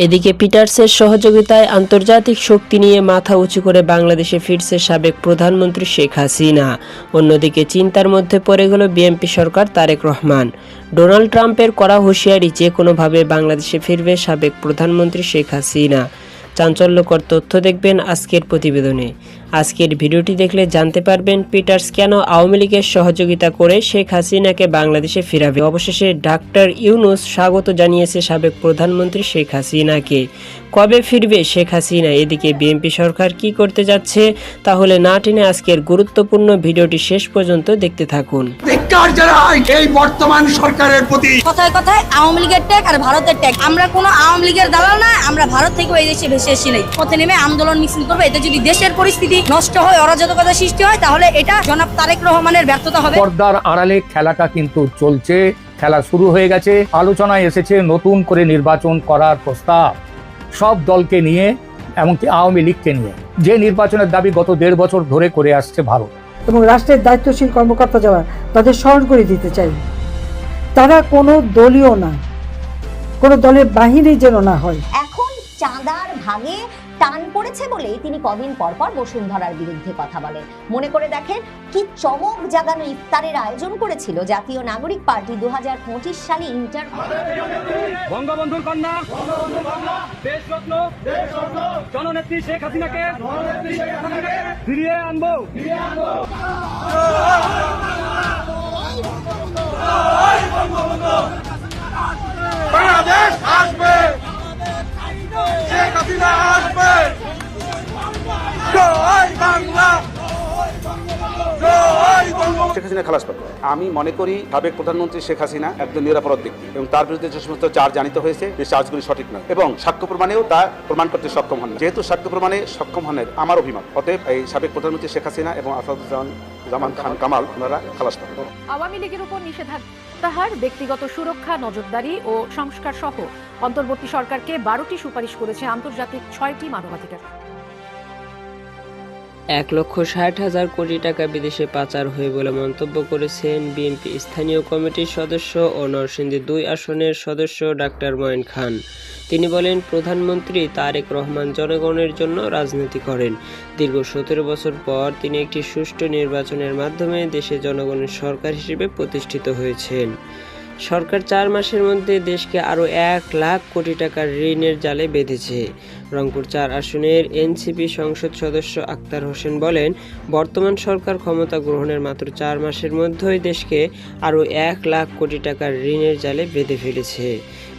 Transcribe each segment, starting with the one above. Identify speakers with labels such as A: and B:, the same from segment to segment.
A: এদিকে পিটার্সের সহযোগিতায় আন্তর্জাতিক শক্তি নিয়ে মাথা উঁচু করে বাংলাদেশে ফিরছে সাবেক প্রধানমন্ত্রী শেখ হাসিনা। অন্যদিকে চিন্তার মধ্যে পড়ে গেল বিএনপি সরকার তারেক রহমান। ডোনাল্ড ট্রাম্পের কড়া হুঁশিয়ারি, যে কোনোভাবে বাংলাদেশে ফিরবে সাবেক প্রধানমন্ত্রী শেখ হাসিনা। চাঞ্চল্যকর তথ্য দেখবেন আজকের প্রতিবেদনে। আজকের ভিডিওটি দেখলে জানতে পারবেন পিটার্স কেন আওয়ামী লীগের সহযোগিতা করে শেখ হাসিনাকে বাংলাদেশে ফিরাবে। অবশেষে ডাক্তার ইউনূস স্বাগত জানিয়েছে সাবেক প্রধানমন্ত্রী শেখ হাসিনাকে। কবে ফিরবে শেখ হাসিনা, এদিকে বিএনপি সরকার কি করতে যাচ্ছে, তাহলে না টেনে আজকের গুরুত্বপূর্ণ ভিডিওটি শেষ পর্যন্ত দেখতে থাকুন।
B: এই বর্তমান সরকারের প্রতি
C: কথায় কথায় আওয়ামী লীগের ট্যাগ আর ভারতের ট্যাগ। আমরা কোনো আওয়ামী লীগের দালাল না, আমরা ভারত থেকে এই দেশে ভেসে এসেছি নাই। পথে নেমে আন্দোলন মিছিল করবে। এতে যদি দেশের পরিস্থিতি নষ্ট হয়, অরাজকতা সৃষ্টি হয়, তাহলে এটা জনাব তারেক রহমানের ব্যর্থতা হবে।
D: পর্দার আড়ালে খেলাটা কিন্তু চলছে, খেলা শুরু হয়ে গেছে। আলোচনায় এসেছে নতুন করে নির্বাচন করার প্রস্তাব, সব দলকে নিয়ে, এমনকি আওয়ামী লীগকে নিয়ে, যে নির্বাচনের দাবি গত 1.5 বছর ধরে করে আসছে ভারত।
E: এবং রাষ্ট্রের দায়িত্বশীল কর্মকর্তা যারা, তাদের স্মরণ করে দিতে চাই, তারা কোনো দলীয় না, কোনো দলের বাহিনী যেন না হয়।
F: এখন চাঁদার ভাগে টান পড়েছে বলে তিনি কদিন পর পর বসুন্ধরার বিরুদ্ধে কথা বলেন। মনে করে দেখেন কি চমক জাগানো ইফতারের আয়োজন করেছিল জাতীয় নাগরিক পার্টি 2025 সালে ইন্টার।
G: বঙ্গবন্ধুর কন্যা দেশরত্ন জননেত্রী শেখ হাসিনাকে ফিরিয়ে আনবো।
B: বাংলাদেশ আসবে, শেখ হাসিনা আসবে, জয় বাংলা, জয় বঙ্গবন্ধু।
H: শেখ হাসিনা খালাস পাবে। আমি মনে করি সাবেক প্রধানমন্ত্রী শেখ হাসিনা একজন নিরাপরাধ ব্যক্তি এবং তার বিরুদ্ধে যে সমস্ত চার্জ জানিত হয়েছে সেই চার্জগুলি সঠিক নয় এবং সাক্ষ্য প্রমাণেও তা প্রমাণ করতে সক্ষম হন না। যেহেতু সাক্ষ্য প্রমাণে সক্ষম হন আমার অভিমত, অতএব এই সাবেক প্রধানমন্ত্রী শেখ হাসিনা এবং আসাদুজ্জামান খান কামাল ওনারা খালাস পাবেন।
I: আওয়ামী লীগের উপর নিষেধাজ্ঞা তাহার ব্যক্তিগত সুরক্ষা, নজরদারি ও সংস্কার সহ অন্তর্বর্তী সরকারকে 12টি সুপারিশ করেছে আন্তর্জাতিক 6টি মানবাধিকার।
A: 1,60,000 কোটি টাকা বিদেশে পাচার হয়ে বলে মন্তব্য করেছেন বিএনপি স্থানীয় কমিটির সদস্য ও নরসিংদী 2 আসনের সদস্য ডাক্তার মঈন খান। তিনি বলেন, প্রধানমন্ত্রী তারেক রহমান জনগণের জন্য রাজনীতি করেন। দীর্ঘ 17 বছর পর তিনি একটি সুষ্ঠু নির্বাচনের মাধ্যমে দেশে জনগণের সরকার হিসেবে প্রতিষ্ঠিত হয়েছেন। সরকার 4 মাসের মধ্যে দেশকে আরও 1 লাখ কোটি টাকার ঋণের জালে বেঁধেছে। রংপুর 4 আসনের এনসিপি সংসদ সদস্য আক্তার হোসেন বলেন, বর্তমান সরকার ক্ষমতা গ্রহণের মাত্র 4 মাসের মধ্যেই দেশকে আরও 1 লাখ কোটি টাকার ঋণের জালে বেঁধে ফেলেছে।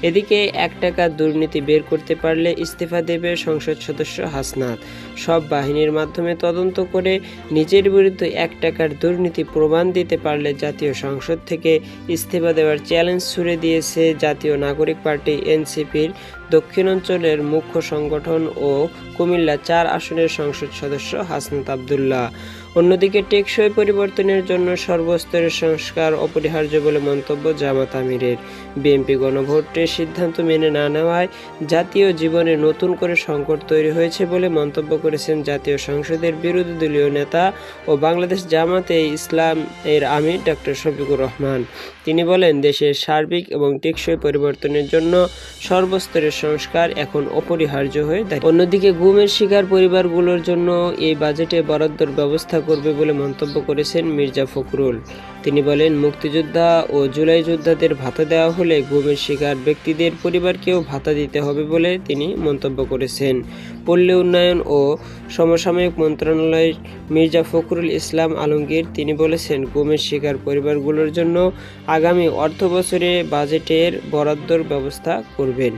A: এদিকে 1 টাকা দুর্নীতি বের করতে পারলে ইস্তফা দেবে সংসদ সদস্য হাসনাত। সব বাহিনীর মাধ্যমে তদন্ত করে নিজের বিরুদ্ধে 1 টাকার দুর্নীতি প্রমাণ দিতে পারলে জাতীয় সংসদ থেকে ইস্তফা দেওয়ার চ্যালেঞ্জ ছুড়ে দিয়েছে জাতীয় নাগরিক পার্টি এনসিপির দক্ষিণাঞ্চলের মুখ্য সংগঠন ও কুমিল্লা 4 আসনের সংসদ সদস্য হাসনাত আবদুল্লাহ। অন্যদিকে টেকসই পরিবর্তনের জন্য সর্বস্তরের সংস্কার অপরিহার্য বলে মন্তব্য জামাত আমিরের। বিএনপি গণভোটের সিদ্ধান্ত মেনে না নেওয়ায় জাতীয় জীবনে নতুন করে সংকট তৈরি হয়েছে বলে মন্তব্য করেছেন জাতীয় সংসদের বিরোধী দলীয় নেতা ও বাংলাদেশ জামাতে ইসলাম এর আমির ডাক্তার শফিকুর রহমান। তিনি বলেন, দেশের সার্বিক এবং টেকসই পরিবর্তনের জন্য সর্বস্তরের সংস্কার এখন অপরিহার্য হয়ে দাঁড়িয়েছে। অন্যদিকে গুমের শিকার পরিবারগুলোর জন্য এই বাজেটে বরাদ্দর ব্যবস্থা করবে বলে মন্তব্য করেছেন মির্জা ফখরুল। তিনি বলেন, মুক্তিযোদ্ধা ও জুলাই যোদ্ধাদের ভাতা দেওয়া হলে গুমের শিকার ব্যক্তিদের পরিবারকেও ভাতা দিতে হবে বলে তিনি মন্তব্য করেছেন। পল্লী উন্নয়ন ও সমসাময়িক মন্ত্রণালয়ের মির্জা ফখরুল ইসলাম আলমগীর তিনি বলেছেন, গুমের শিকার পরিবারগুলোর জন্য আগামী অর্থবছরে বাজেটের বরাদ্দর ব্যবস্থা করবেন।